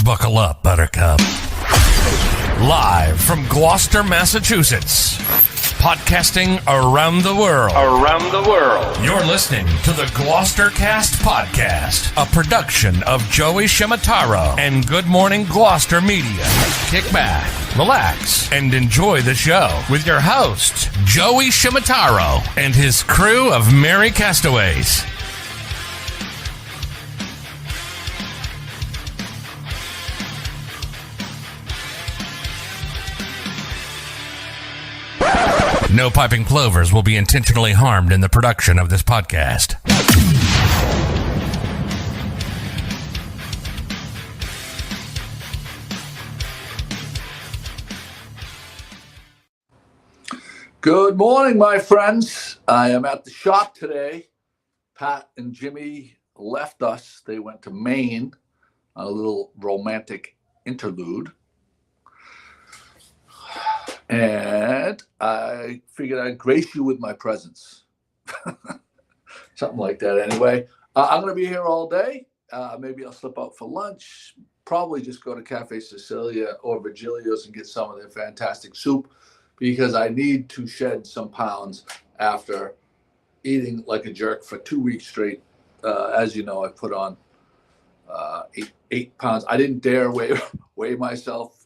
Buckle up, Buttercup. Live from Gloucester, Massachusetts. Podcasting around the world. You're listening to the Gloucester Cast Podcast, a production of Joey Shimataro and Good Morning Gloucester Media. Kick back, relax, and enjoy the show with your host, Joey Shimataro, and his crew of merry castaways. No piping plovers will be intentionally harmed in the production of this podcast. Good morning, my friends. I am at the shop today. Pat and Jimmy left us. They went to Maine on a little romantic interlude. And I figured I'd grace you with my presence. Something like that anyway. I'm going to be here all day. Maybe I'll slip out for lunch. Probably just go to Cafe Sicilia or Virgilio's and get some of their fantastic soup because I need to shed some pounds after eating like a jerk for 2 weeks straight. As you know, I put on 8 pounds. I didn't dare weigh myself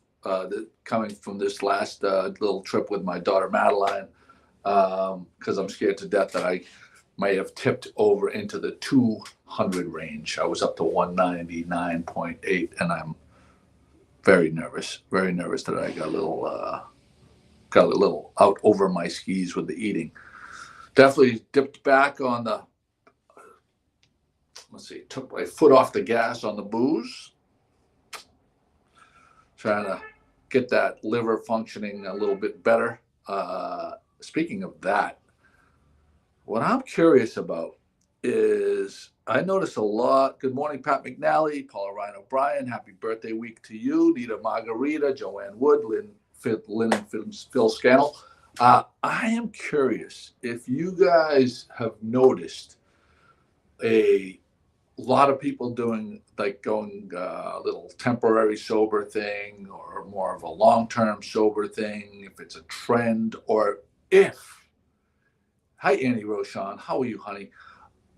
coming from this last little trip with my daughter Madeline, because I'm scared to death that I may have tipped over into the 200 range. I was up to 199.8, and I'm very nervous that I got a little out over my skis with the eating. Definitely dipped back on the, took my foot off the gas on the booze. Trying to get that liver functioning a little bit better. Speaking of that, what I'm curious about is I notice a lot. Good morning, Pat McNally, Paula Ryan O'Brien. Happy birthday week to you. Nita Margarita, Joanne Wood, Lynn and Phil Scannell. I am curious if you guys have noticed a lot of people going a little temporary sober thing or more of a long-term sober thing, if it's a trend, or hi Annie Roshan, how are you, honey?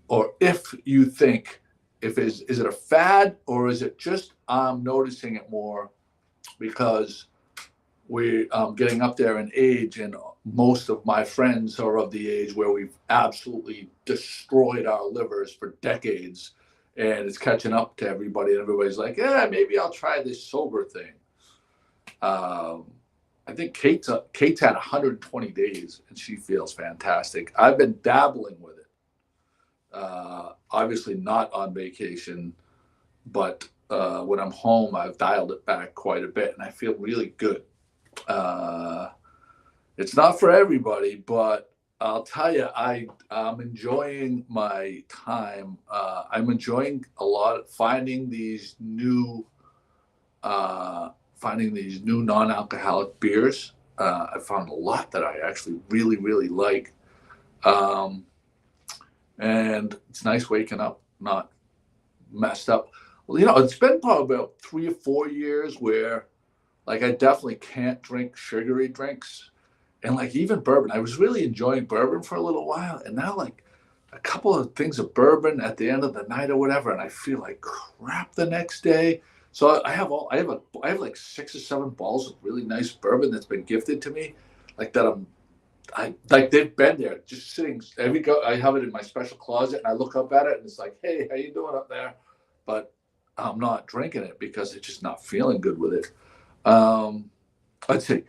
Or if you think, is it a fad, or is it just I'm noticing it more because we're getting up there in age, and most of my friends are of the age where we've absolutely destroyed our livers for decades. And it's catching up to everybody. And everybody's like, yeah, maybe I'll try this sober thing. I think Kate's had 120 days, and she feels fantastic. I've been dabbling with it. Obviously not on vacation, but when I'm home, I've dialed it back quite a bit, and I feel really good. It's not for everybody, but I'll tell you, I'm enjoying my time. I'm enjoying a lot finding these new non-alcoholic beers. I found a lot that I actually really, really like. And it's nice waking up, not messed up. Well, it's been probably about 3 or 4 years where I definitely can't drink sugary drinks. And even bourbon, I was really enjoying bourbon for a little while, and now a couple of things of bourbon at the end of the night or whatever, and I feel like crap the next day. So I have 6 or 7 bottles of really nice bourbon that's been gifted to me, they've been there just sitting. I have it in my special closet, and I look up at it, and it's like, hey, how you doing up there? But I'm not drinking it because it's just not feeling good with it. Let's see.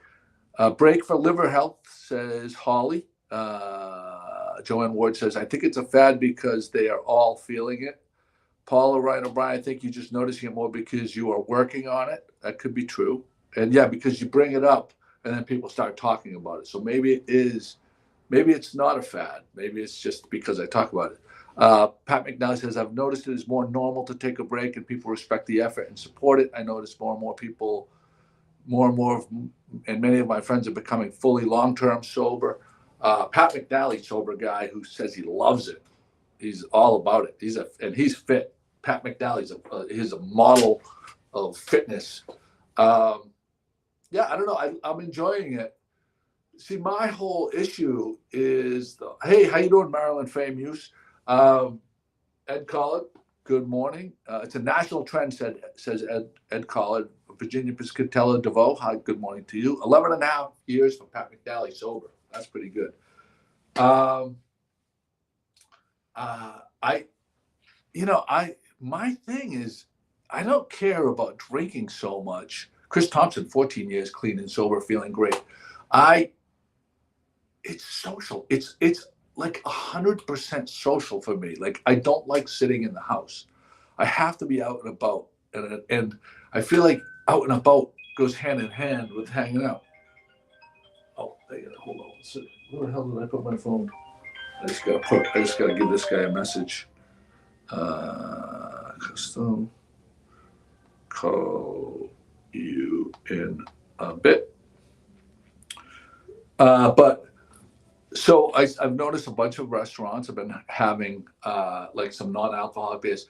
Break for liver health, says Holly. Joanne Ward says, I think it's a fad because they are all feeling it. Paula Ryan O'Brien, I think you're just noticing it more because you are working on it. That could be true. And yeah, because you bring it up and then people start talking about it. So maybe it's not a fad. Maybe it's just because I talk about it. Pat McNally says, I've noticed it is more normal to take a break and people respect the effort and support it. I notice more and more people, and many of my friends are becoming fully long-term sober. Pat McNally, sober guy who says he loves it. He's all about it. He's fit. Pat McNally's he's a model fitness. Yeah, I don't know. I'm enjoying it. See, my whole issue is, hey, how you doing, Maryland Fame Use? Ed Collin, good morning. It's a national trend, says Ed Collin. Virginia Piscatella DeVoe, hi, good morning to you. 11 and a half years for Pat McNally sober. That's pretty good. My thing is, I don't care about drinking so much. Chris Thompson, 14 years clean and sober, feeling great. It's social. It's like 100% social for me. Like, I don't like sitting in the house. I have to be out and about, and I feel like out and about goes hand in hand with hanging out. Oh, hold on. Where the hell did I put my phone? I just gotta give this guy a message. Custom, call you in a bit. But so I've noticed a bunch of restaurants have been having like some non-alcoholic beers.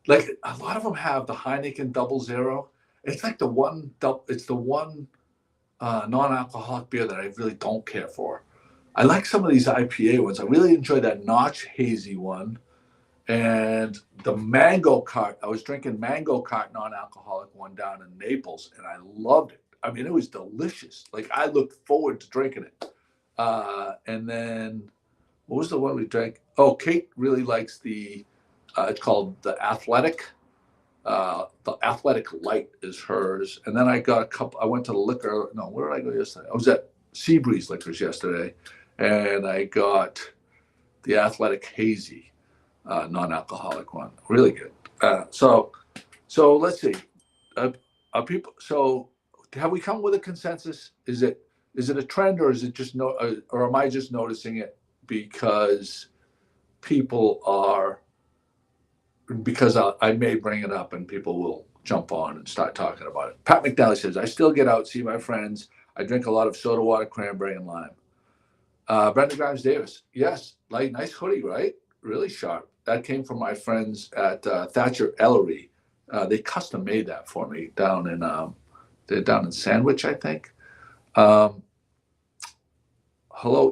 Like, a lot of them have the Heineken 00. It's like the one non-alcoholic beer that I really don't care for. I like some of these IPA ones. I really enjoy that Notch Hazy one. And the Mango Cart, I was drinking Mango Cart non-alcoholic one down in Naples, and I loved it. I mean, it was delicious. Like, I looked forward to drinking it. And then, what was the one we drank? Oh, Kate really likes it's called the Athletic. The Athletic Light is hers. And then I got a couple. I went to the liquor. No, where did I go yesterday? I was at Seabreeze Liquors yesterday, and I got the Athletic Hazy, non-alcoholic one. Really good. So let's see. Are people? So have we come with a consensus? Is it a trend, or is it just or am I just noticing it because people are? Because I may bring it up and people will jump on and start talking about it. Pat McNally says, I still get out, see my friends. I drink a lot of soda water, cranberry, and lime. Brenda Grimes Davis, yes, like, nice hoodie, right? Really sharp. That came from my friends at Thatcher Ellery. They custom made that for me down in Sandwich, I think. Hello,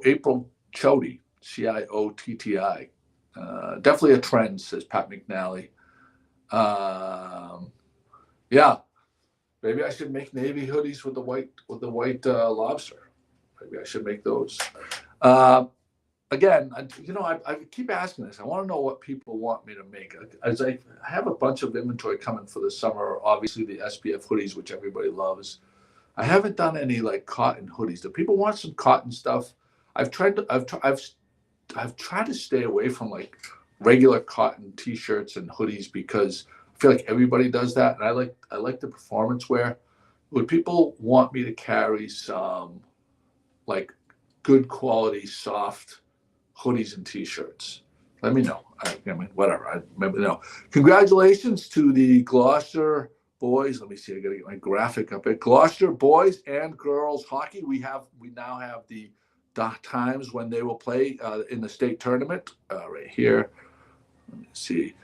April Chody, Ciotti. Definitely a trend, says Pat McNally. Yeah, maybe I should make navy hoodies with the white lobster. Maybe I should make those. Again, I keep asking this. I want to know what people want me to make. As I have a bunch of inventory coming for the summer. Obviously, the SPF hoodies, which everybody loves. I haven't done any like cotton hoodies. Do people want some cotton stuff? I've tried to stay away from like regular cotton T-shirts and hoodies because I feel like everybody does that, and I like the performance wear. Would people want me to carry some like good quality soft hoodies and T-shirts? Let me know. I mean, whatever. Let me know. Congratulations to the Gloucester boys. Let me see. I got to get my graphic up here. Gloucester boys and girls hockey. We now have the times when they will play in the state tournament right here. Let me see.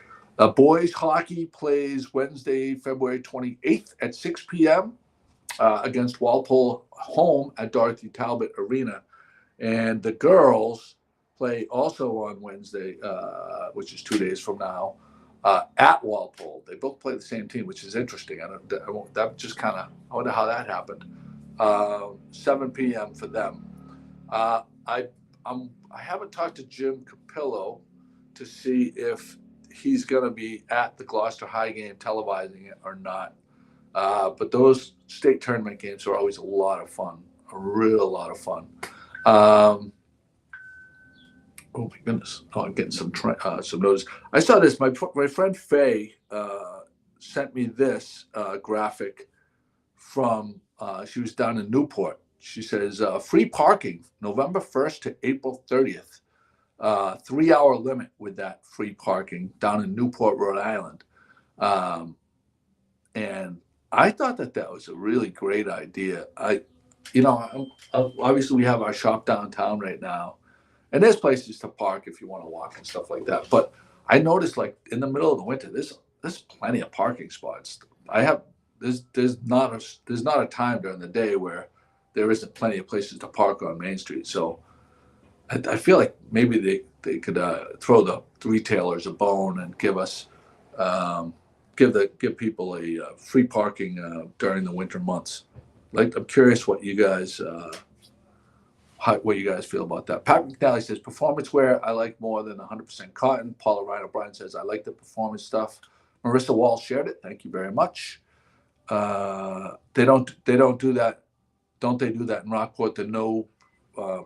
Boys hockey plays Wednesday, February 28th at 6 p.m. Against Walpole home at Dorothy Talbot Arena. And the girls play also on Wednesday, which is 2 days from now, at Walpole. They both play the same team, which is interesting. I wonder how that happened. 7 p.m. for them. I haven't talked to Jim Capillo to see if he's going to be at the Gloucester High game televising it or not. But those state tournament games are always a lot of fun, a real lot of fun. Oh my goodness! Oh, I'm getting some notice. I saw this. My friend Faye sent me this graphic from. She was down in Newport. She says free parking November 1st to April 30th. 3-hour limit with that free parking down in Newport, Rhode Island. And I thought that was a really great idea. Obviously we have our shop downtown right now, and there's places to park if you want to walk and stuff like that. But I noticed, like, in the middle of the winter, there's plenty of parking spots. I have there's not a time during the day where there isn't plenty of places to park on Main Street. So I feel like maybe they could throw the retailers a bone and give us give people a free parking during the winter months. Like, I'm curious what you guys feel about that. Pat McNally says performance wear I like more than 100% cotton. Paula Ryan O'Brien says I like the performance stuff. Marissa Wall shared it. Thank you very much. They don't do that. Don't they do that in Rockport? The no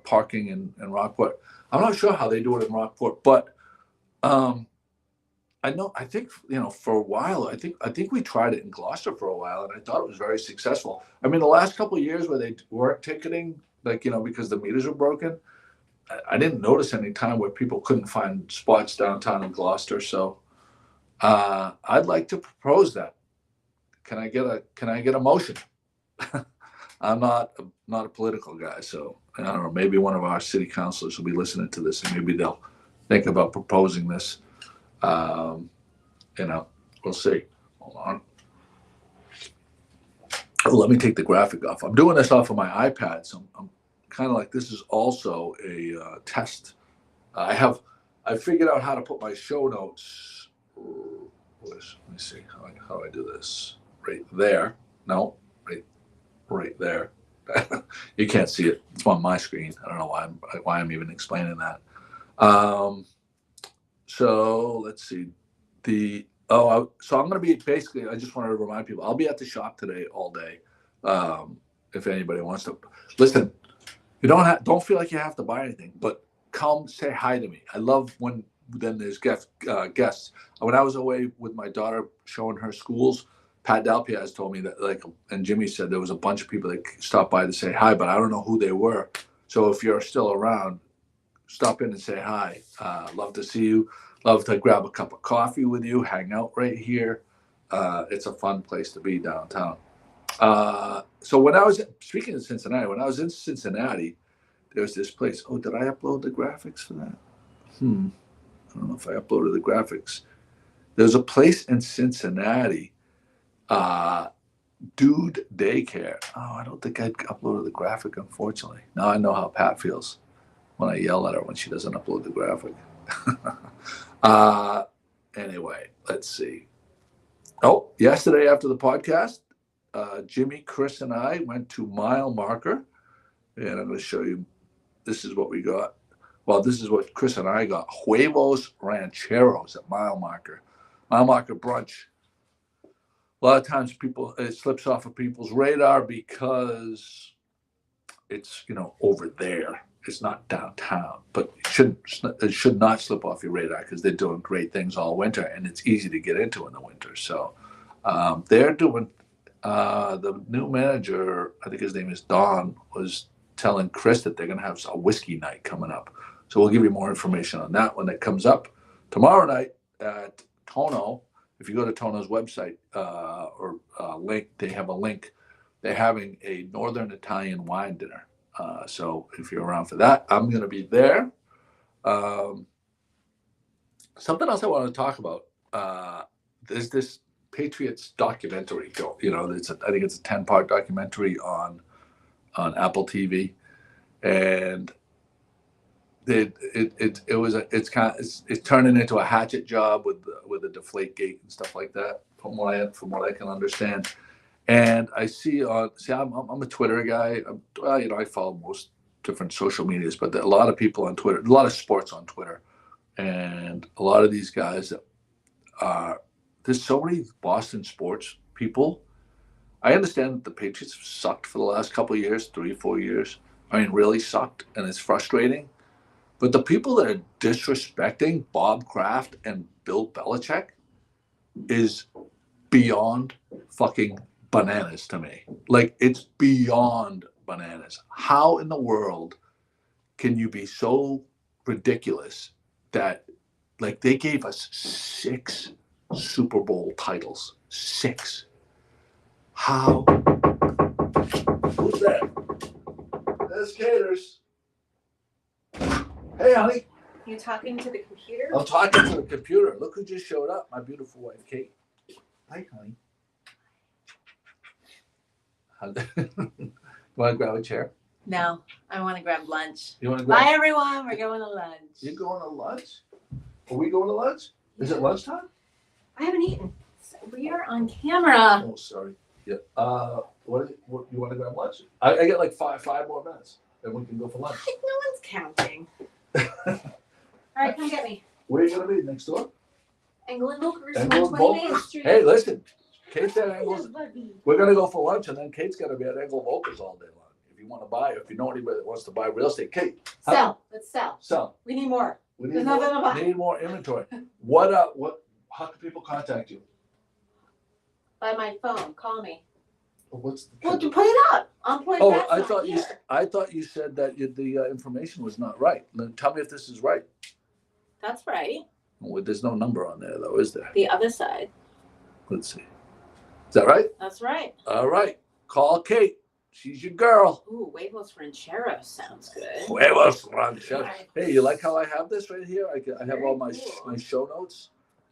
parking in Rockport. I'm not sure how they do it in Rockport, but I think for a while, I think we tried it in Gloucester for a while, and I thought it was very successful. I mean, the last couple of years where they weren't ticketing, because the meters were broken, I didn't notice any time where people couldn't find spots downtown in Gloucester. So I'd like to propose that. Can I get a motion? I'm not a political guy, so I don't know. Maybe one of our city councilors will be listening to this, and maybe they'll think about proposing this. We'll see. Hold on. Oh, let me take the graphic off. I'm doing this off of my iPad, so I'm kind of like, this is also a test. I figured out how to put my show notes. Let me see how I do this. Right there. No, right there. You can't see it. It's on my screen. I don't know why I'm even explaining that. So let's see. So I'm going to be basically, I just wanted to remind people, I'll be at the shop today all day. If anybody wants to listen, you don't feel like you have to buy anything, but come say hi to me. I love when then there's guests. When I was away with my daughter showing her schools, Pat Dalpiaz told me that, and Jimmy said there was a bunch of people that stopped by to say hi, but I don't know who they were. So if you're still around, stop in and say hi. Love to see you. Love to grab a cup of coffee with you, hang out right here. It's a fun place to be downtown. So when I was speaking of Cincinnati, when I was in Cincinnati, there was this place. Oh, did I upload the graphics for that? I don't know if I uploaded the graphics. There's a place in Cincinnati, Dude Daycare. Oh, I don't think I uploaded the graphic, unfortunately. Now I know how Pat feels when I yell at her when she doesn't upload the graphic. Anyway, let's see. Oh, yesterday after the podcast, Jimmy, Chris, and I went to Mile Marker, and I'm going to show you. This is what we got. Well, this is what Chris and I got. Huevos Rancheros at Mile Marker. Mile Marker brunch. A lot of times it slips off of people's radar because it's, over there. It's not downtown, but it should not slip off your radar because they're doing great things all winter, and it's easy to get into in the winter. So they're doing, the new manager, I think his name is Don, was telling Chris that they're going to have a whiskey night coming up. So we'll give you more information on that when it comes up. Tomorrow night at Tono, if you go to Tono's website or link, they have a link. They're having a Northern Italian wine dinner. So if you're around for that, I'm going to be there. Something else I want to talk about. There's this Patriots documentary. I think it's a 10-part documentary on Apple TV, and it's turning into a hatchet job with a deflate gate and stuff like that, from what I can understand. And I I'm a Twitter guy. I follow most different social medias, but there are a lot of people on Twitter, a lot of sports on Twitter, and a lot of these guys that there's so many Boston sports people. I understand that the Patriots sucked for the last couple of years, 3-4 years. I mean, really sucked, and it's frustrating. But the people that are disrespecting Bob Kraft and Bill Belichick is beyond fucking bananas to me. Like, it's beyond bananas. How in the world can you be so ridiculous that, they gave us 6 Super Bowl titles? 6. How? Who's that? That's Caters. Hey, honey. You talking to the computer? I'm talking to the computer. Look who just showed up. My beautiful wife, Kate. Hi, honey. You want to grab a chair? No, I want to grab lunch. You want to grab? Bye, everyone. We're going to lunch. You going to lunch? Are we going to lunch? Is it lunchtime? I haven't eaten. So we are on camera. Oh, sorry. Yeah. What you want to grab lunch? I get like five more minutes, and we can go for lunch. No one's counting. All right, come get me. Where are you gonna be? Next door? England Milkers, Englewood 120 Main Volkers? Street. Hey, listen. Kate's at Englewood. We're gonna go for lunch, and then Kate's gonna be at Englewood Volkers all day long. If you want to buy, if you know anybody that wants to buy real estate, Kate. Sell. Let's sell. Sell. We need more. We There's nothing to buy. need more inventory. What? How can people contact you? By my phone. Call me. What's the? Well, you put it up. I'm putting Oh, that I sign thought here. I thought you said that the information was not right. Then tell me if this is right. That's right. Well, there's no number on there though, is there? The other side. Let's see. Is that right? That's right. All right. Call Kate. She's your girl. Ooh, Huevos Rancheros sounds good. Huevos rancheros. Right. Hey, you like how I have this right here? I have all my Very cool. my show notes.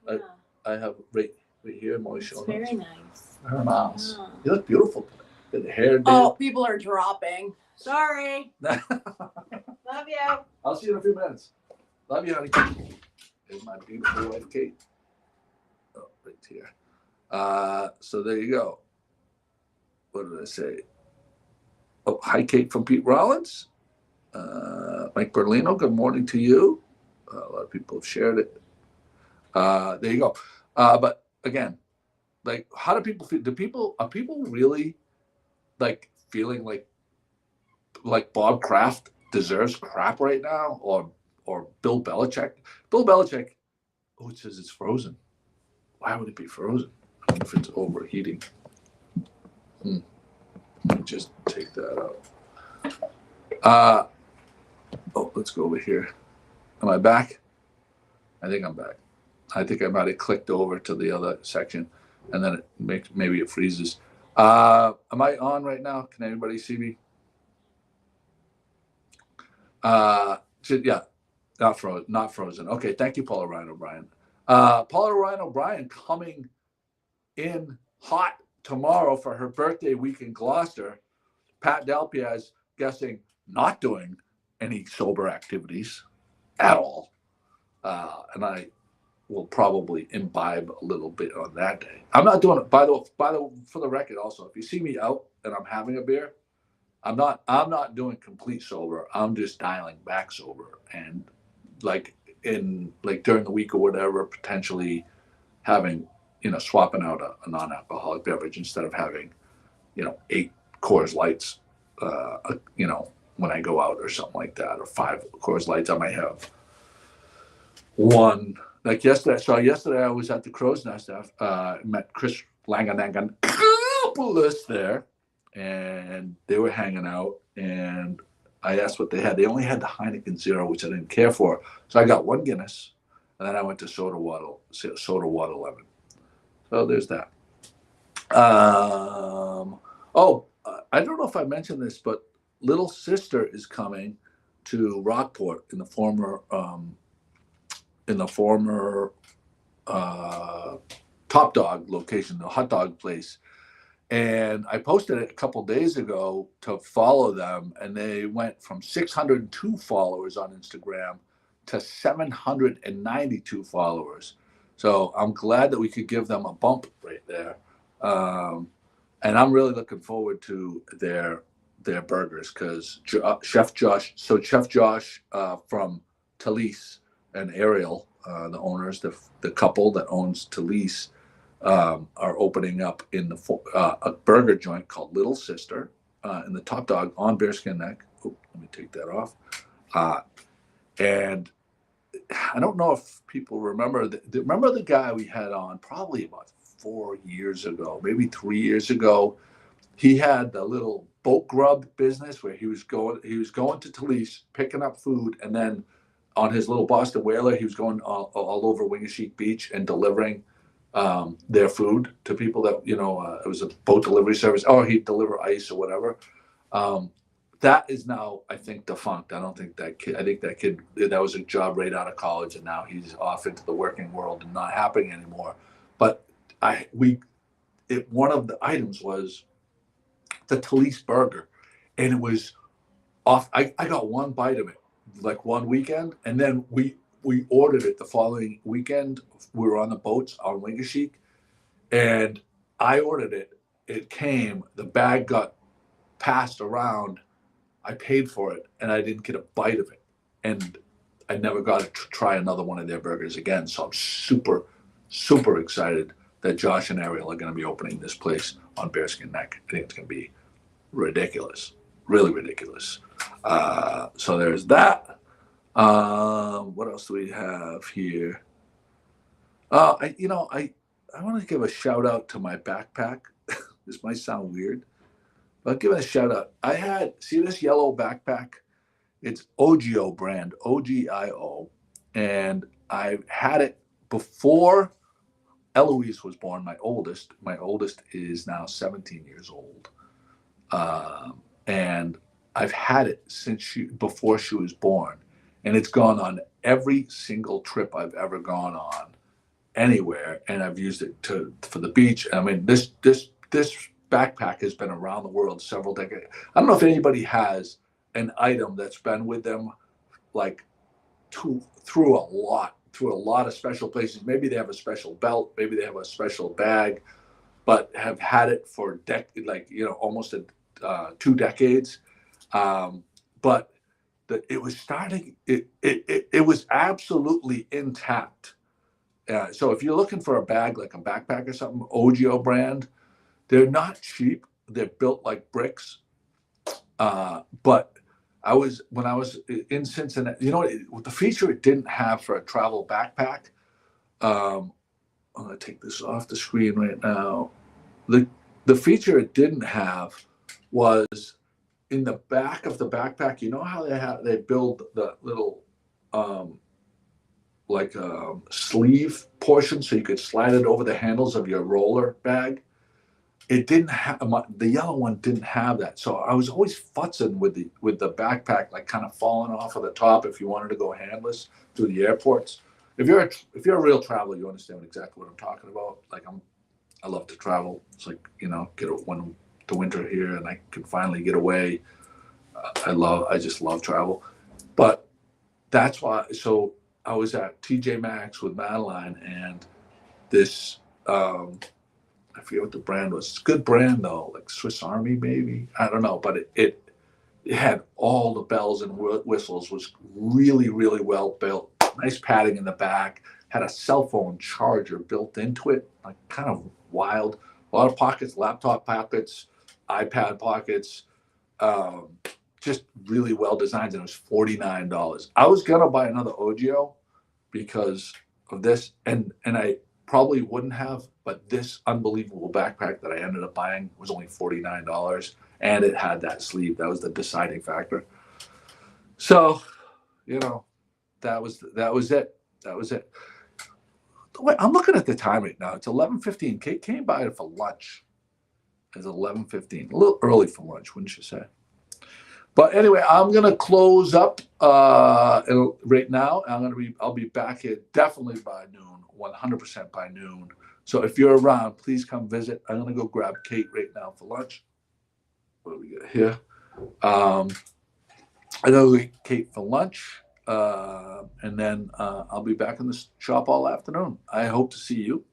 Yeah, I have right here my it's show very notes. nice. Very nice. Yeah. You look beautiful today. Good hair day. Oh, people are dropping. Sorry. Love you. I'll see you in a few minutes. Love you, honey. There's my beautiful wife, Kate. Oh, right here. So there you go. What did I say? Oh, hi, Kate from Pete Rollins. Mike Berlino, good morning to you. A lot of people have shared it. There you go. But again, like, how do people feel? Are people really like feeling like Bob Kraft deserves crap right now, or Bill Belichick? Bill Belichick, it says it's frozen. Why would it be frozen? I wonder if it's overheating. Let me just take that out. Let's go over here. Am I back? I think I'm back. I think I might have clicked over to the other section, and then maybe it freezes. Am I on right now? Can anybody see me? Yeah, not frozen. Okay, thank you, Paula Ryan O'Brien. Paula Ryan O'Brien coming in hot tomorrow for her birthday week in Gloucester. Pat Delpiaz guessing not doing any sober activities at all, and I will probably imbibe a little bit on that day. I'm not doing it. For the record, also, if you see me out and I'm having a beer, I'm not doing complete sober. I'm just dialing back sober, and during the week or whatever, potentially having, swapping out a non-alcoholic beverage instead of having, 8 Coors Lights, when I go out or something like that, or 5 Coors Lights. I might have one. Like yesterday, I was at the Crow's Nest. Met Chris Langananganopoulos there, and they were hanging out. And I asked what they had. They only had the Heineken Zero, which I didn't care for. So I got one Guinness, and then I went to soda water lemon. So there's that. I don't know if I mentioned this, but Little Sister is coming to Rockport in the former Top Dog location, the hot dog place. And I posted it a couple days ago to follow them, and they went from 602 followers on Instagram to 792 followers. So I'm glad that we could give them a bump right there. And I'm really looking forward to their burgers, because Chef Josh from Talise and Ariel, the owners, the couple that owns Talise, are opening up in a burger joint called Little Sister in the Top Dog on Bearskin Neck. Oh, let me take that off. And I don't know if people remember the guy we had on probably about 4 years ago, maybe 3 years ago. He had the little boat grub business where he was going to Talise, picking up food, and then on his little Boston Whaler, he was going all over Wingasheek Beach and delivering their food to people that, it was a boat delivery service, or he'd deliver ice or whatever. That is now, I think, defunct. I think that kid, that was a job right out of college, and now he's off into the working world and not happening anymore. But one of the items was the Talese burger, and it was off. I got one bite of it like one weekend, and then we ordered it the following weekend. We were on the boats on Wingacheek, and I ordered it. It came. The bag got passed around. I paid for it, and I didn't get a bite of it, and I never got to try another one of their burgers again. So I'm super, super excited that Josh and Ariel are going to be opening this place on Bearskin Neck. I think it's going to be ridiculous, really ridiculous. So there's that. What else do we have here? I want to give a shout out to my backpack. This might sound weird, but I'll give it a shout out. See this yellow backpack? It's Ogio brand, OGIO, and I've had it before Eloise was born. My oldest is now 17 years old, and I've had it since before she was born, and it's gone on every single trip I've ever gone on, anywhere, and I've used it for the beach. I mean, this backpack has been around the world several decades. I don't know if anybody has an item that's been with them like through a lot of special places. Maybe they have a special belt, maybe they have a special bag, but have had it for almost 2 decades. But it was absolutely intact. So if you're looking for a bag like a backpack or something, Ogio brand, they're not cheap. They're built like bricks. But when I was in Cincinnati, the feature it didn't have for a travel backpack. I'm going to take this off the screen right now. The feature it didn't have was in the back of the backpack. You know how they build the little sleeve portion so you could slide it over the handles of your roller bag. It didn't have, the yellow one didn't have that. So I was always futzing with the backpack, like kind of falling off of the top if you wanted to go handless through the airports. If you're a real traveler, you understand exactly what I'm talking about. Like I love to travel. It's like, when the winter here and I can finally get away. I just love travel. But that's why, so I was at TJ Maxx with Madeline, and this, I forget what the brand was. It's a good brand though, like Swiss Army maybe. I don't know, but it had all the bells and whistles. Was really, really well built. Nice padding in the back. Had a cell phone charger built into it, like kind of wild. A lot of pockets, laptop pockets, iPad pockets. Just really well designed, and it was $49. I was gonna buy another Ogio because of this, and I probably wouldn't have, but this unbelievable backpack that I ended up buying was only $49, and it had that sleeve. That was the deciding factor. So, that was it. That was it. Wait, I'm looking at the time right now. It's 11:15. Kate came by for lunch. It's 11:15. A little early for lunch, wouldn't you say? But anyway, I'm gonna close up right now. I'll be back here definitely by noon, 100% by noon. So if you're around, please come visit. I'm gonna go grab Kate right now for lunch. What do we got here? I'm gonna go get Kate for lunch, and then I'll be back in the shop all afternoon. I hope to see you.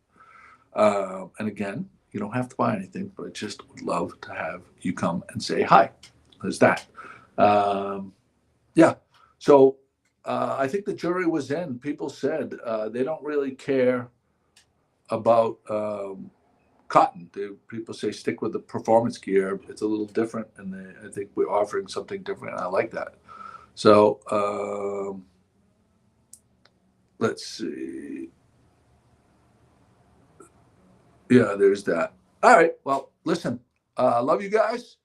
And again, you don't have to buy anything, but I just would love to have you come and say hi. There's that. Yeah. So I think the jury was in. People said they don't really care about cotton. People say stick with the performance gear. It's a little different, and I think we're offering something different, and I like that. So let's see. Yeah, there's that. All right. Well, listen, I love you guys.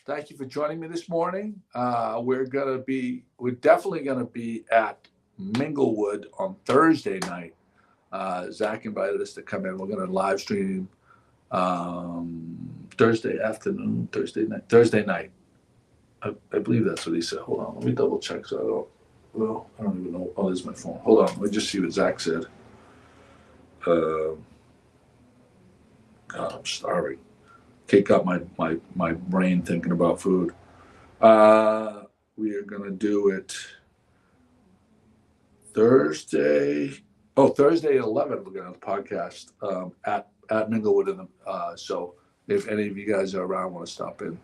Thank you for joining me this morning. We're definitely gonna be at Minglewood on Thursday night. Zach invited us to come in. We're gonna live stream Thursday night. I believe that's what he said. Hold on, let me double check. So I don't even know. Oh, there's my phone. Hold on, let me just see what Zach said. God, I'm starving. got my brain thinking about food. We are gonna do it Thursday. Oh, Thursday at 11. We're gonna have the podcast at Minglewood. So if any of you guys are around, want to stop in,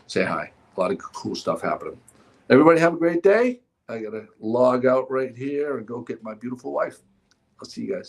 say hi. A lot of cool stuff happening. Everybody have a great day. I gotta log out right here and go get my beautiful wife. I'll see you guys.